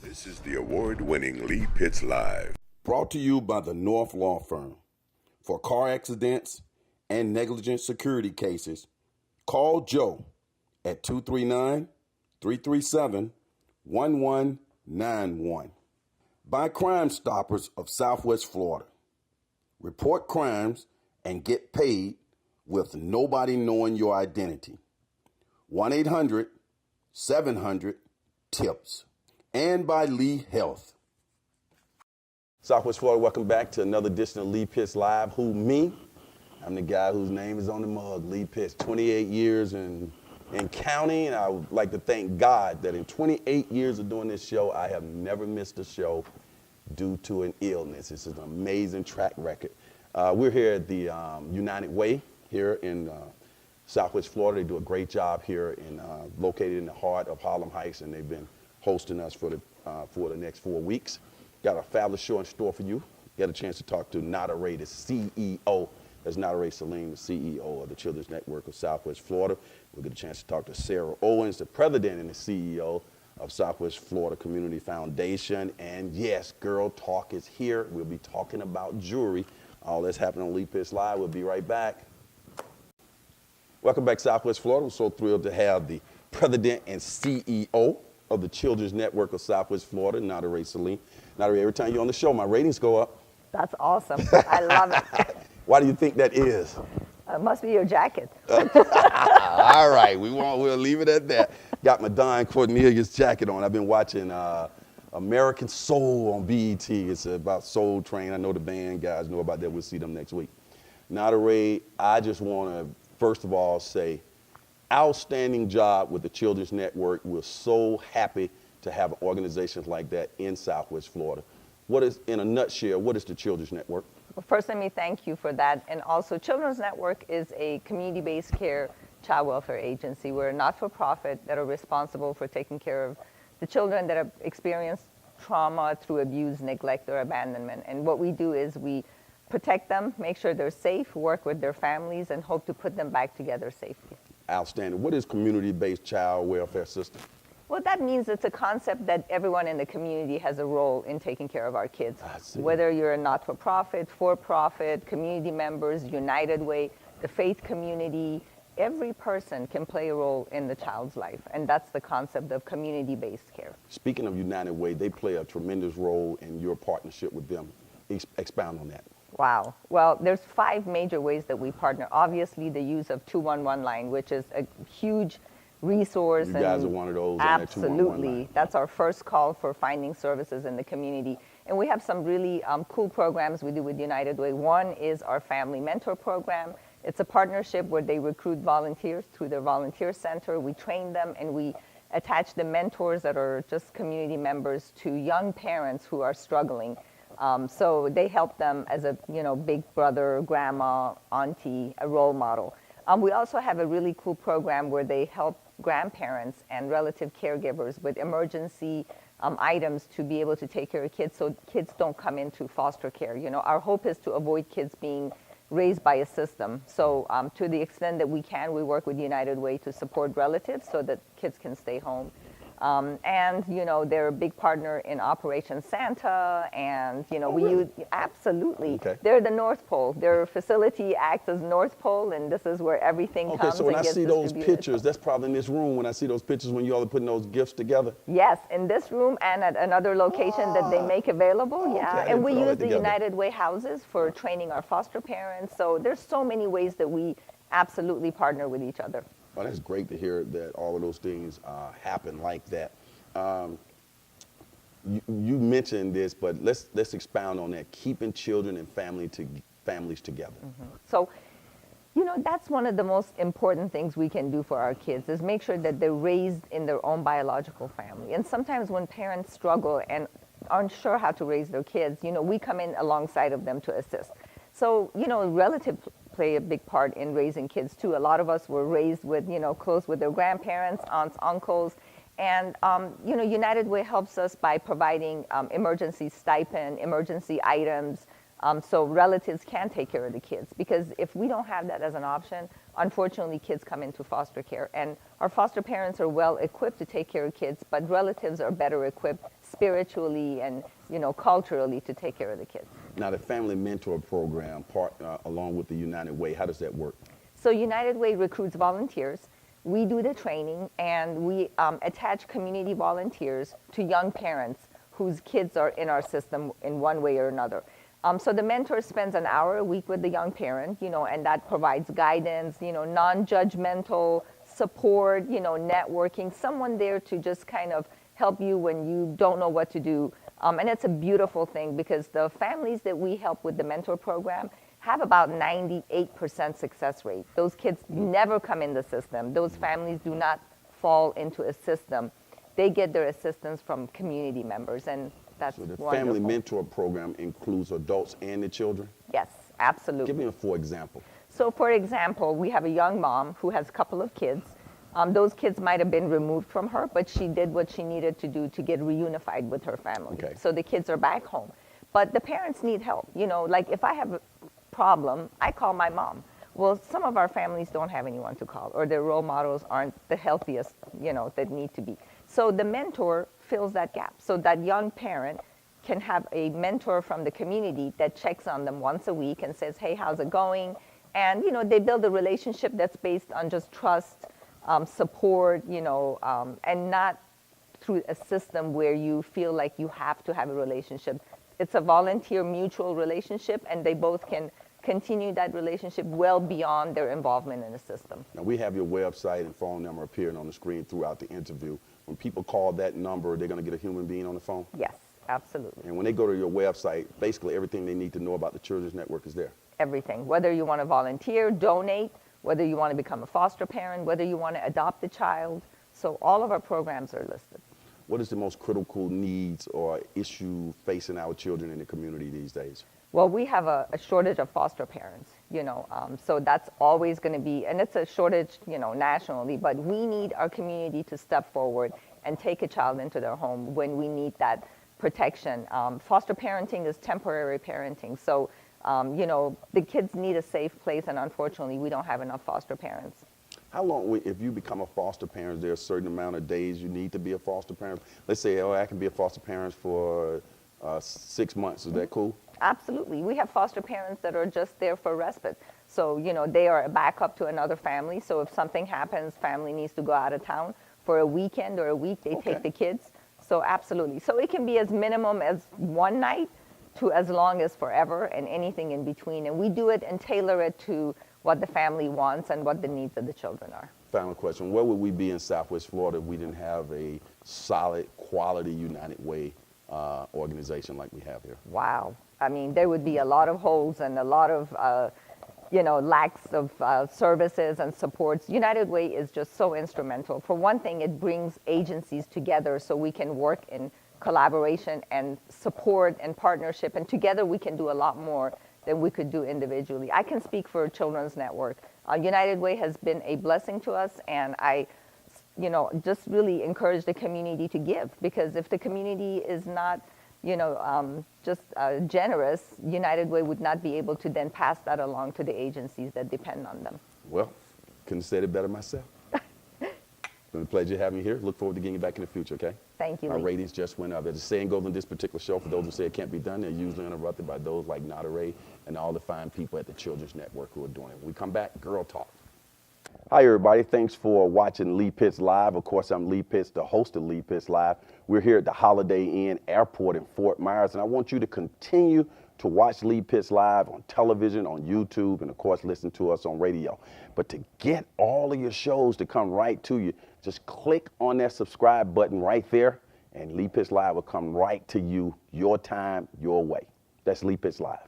This is the award-winning Lee Pitts Live. Brought to you by the North Law Firm. For car accidents and negligent security cases, call Joe at 239-337-1191. By Crime Stoppers of Southwest Florida. Report crimes and get paid with nobody knowing your identity. 1-800-700-TIPS. And by Lee Health. Southwest Florida, welcome back to another edition of Lee Pitts Live. Who, me? I'm the guy whose name is on the mug, Lee Pitts. 28 years in counting, and I would like to thank God that in 28 years of doing this show, I have never missed a show due to an illness. This is an amazing track record. We're here at the United Way here in Southwest Florida. They do a great job here, located in the heart of Harlem Heights, and they've been hosting us for the next 4 weeks. Got a fabulous show in store for you. Got a chance to talk to Nadereh, the C.E.O. That's Nadereh Salim, the C.E.O. of the Children's Network of Southwest Florida. We'll get a chance to talk to Sarah Owens, the president and the C.E.O. of Southwest Florida Community Foundation. And yes, Girl Talk is here. We'll be talking about jewelry. All that's happening on Lee Pitts Live. We'll be right back. Welcome back, Southwest Florida. We're so thrilled to have the president and C.E.O. of the Children's Network of Southwest Florida, Nadereh Salim. Nadereh, every time you're on the show, my ratings go up. That's awesome. I love it. Why do you think that is? It must be your jacket. All right, we'll leave it at that. Got my Don Cornelius jacket on. I've been watching American Soul on BET. It's about Soul Train. I know the band guys know about that. We'll see them next week. Nadereh, I just want to, first of all, say outstanding job with the Children's Network. We're so happy to have organizations like that in Southwest Florida. What is, in a nutshell, what is the Children's Network? Well, first, let me thank you for that. And also, Children's Network is a community-based care child welfare agency. We're a not-for-profit that are responsible for taking care of the children that have experienced trauma through abuse, neglect, or abandonment. And what we do is we protect them, make sure they're safe, work with their families, and hope to put them back together safely. Outstanding. What is community-based child welfare system? Well, that means it's a concept that everyone in the community has a role in taking care of our kids. Whether you're a not-for-profit, for-profit, community members, United Way, the faith community, every person can play a role in the child's life. And that's the concept of community-based care. Speaking of United Way, they play a tremendous role in your partnership with them. Expound on that. Wow. Well, there's 5 major ways that we partner. Obviously, the use of 211 line, which is a huge resource. You guys are one of those. Absolutely. That's our first call for finding services in the community. And we have some really cool programs we do with United Way. One is our Family Mentor Program. It's a partnership where they recruit volunteers through their volunteer center. We train them and we attach the mentors that are just community members to young parents who are struggling. So they help them as a big brother, grandma, auntie, a role model. We also have a really cool program where they help grandparents and relative caregivers with emergency items to be able to take care of kids so kids don't come into foster care. Our hope is to avoid kids being raised by a system. So to the extent that we can, we work with United Way to support relatives so that kids can stay home. And they're a big partner in Operation Santa, and we use absolutely. Okay. They're the North Pole. Their facility acts as North Pole, and this is where everything comes. Okay, so when and I gets see those distributed. pictures, that's probably in this room. When I see those pictures, when you all are putting those gifts together. Yes, in this room and at another location that they make available. Okay, Yeah, I and we put all use that the together. United Way houses for training our foster parents. So there's so many ways that we absolutely partner with each other. Well, that's great to hear that all of those things happen like that. You mentioned this, but let's expound on that. Keeping children and families together. Mm-hmm. So, that's one of the most important things we can do for our kids is make sure that they're raised in their own biological family. And sometimes when parents struggle and aren't sure how to raise their kids, we come in alongside of them to assist. So, relatives play a big part in raising kids too. A lot of us were raised with, close with their grandparents, aunts, uncles. And, United Way helps us by providing emergency stipend, emergency items, so relatives can take care of the kids. Because if we don't have that as an option, unfortunately, kids come into foster care. And our foster parents are well equipped to take care of kids, but relatives are better equipped spiritually and, culturally to take care of the kids. Now, the Family Mentor Program, along with the United Way, how does that work? So United Way recruits volunteers. We do the training, and we attach community volunteers to young parents whose kids are in our system in one way or another. So the mentor spends an hour a week with the young parent, and that provides guidance, non-judgmental support, networking, someone there to just kind of help you when you don't know what to do. And it's a beautiful thing because the families that we help with the mentor program have about 98% success rate. Those kids never come in the system. Those families do not fall into a system. They get their assistance from community members, and that's So the wonderful. Family Mentor Program includes adults and the children? Yes, absolutely. Give me a for example. So for example, we have a young mom who has a couple of kids. Those kids might have been removed from her, but she did what she needed to do to get reunified with her family. Okay. So the kids are back home. But the parents need help. Like if I have a problem, I call my mom. Well, some of our families don't have anyone to call, or their role models aren't the healthiest, that need to be. So the mentor fills that gap. So that young parent can have a mentor from the community that checks on them once a week and says, hey, how's it going? And, they build a relationship that's based on just trust, support, and not through a system where you feel like you have to have a relationship. It's a volunteer mutual relationship, and they both can continue that relationship well beyond their involvement in the system. Now, we have your website and phone number appearing on the screen throughout the interview. When people call that number, they're going to get a human being on the phone? Yes, absolutely. And when they go to your website, basically everything they need to know about the Children's Network is there? Everything. Whether you want to volunteer, donate, whether you want to become a foster parent, whether you want to adopt a child. So all of our programs are listed. What is the most critical needs or issue facing our children in the community these days? Well, we have a shortage of foster parents, so that's always going to be, and it's a shortage, nationally, but we need our community to step forward and take a child into their home when we need that protection. Foster parenting is temporary parenting, so, the kids need a safe place, and unfortunately, we don't have enough foster parents. How long, if you become a foster parent, is there a certain amount of days you need to be a foster parent? Let's say, I can be a foster parent for 6 months. Is that cool? Absolutely. We have foster parents that are just there for respite. So, they are a backup to another family. So if something happens, family needs to go out of town for a weekend or a week, they take the kids. So absolutely. So it can be as minimum as one night to as long as forever and anything in between. And we do it and tailor it to what the family wants and what the needs of the children are. Final question. Where would we be in Southwest Florida if we didn't have a solid, quality United Way organization like we have here? Wow. I mean, there would be a lot of holes and a lot of, lacks of services and supports. United Way is just so instrumental. For one thing, it brings agencies together so we can work in collaboration and support and partnership, and together we can do a lot more than we could do individually. I can speak for Children's Network. United Way has been a blessing to us, and I just really encourage the community to give, because if the community is not generous, United Way would not be able to then pass that along to the agencies that depend on them. Well, couldn't have said it better myself. It's been a pleasure having you here. Look forward to getting you back in the future, okay? Thank you. Our ratings just went up. As the saying goes on this particular show, for those who say it can't be done, they're usually interrupted by those like Nadereh and all the fine people at the Children's Network who are doing it. When we come back, Girl Talk. Hi, everybody. Thanks for watching Lee Pitts Live. Of course, I'm Lee Pitts, the host of Lee Pitts Live. We're here at the Holiday Inn Airport in Fort Myers, and I want you to continue to watch Lee Pitts Live on television, on YouTube, and of course, listen to us on radio. But to get all of your shows to come right to you, just click on that subscribe button right there, and Lee Pitts Live will come right to you, your time, your way. That's Lee Pitts Live.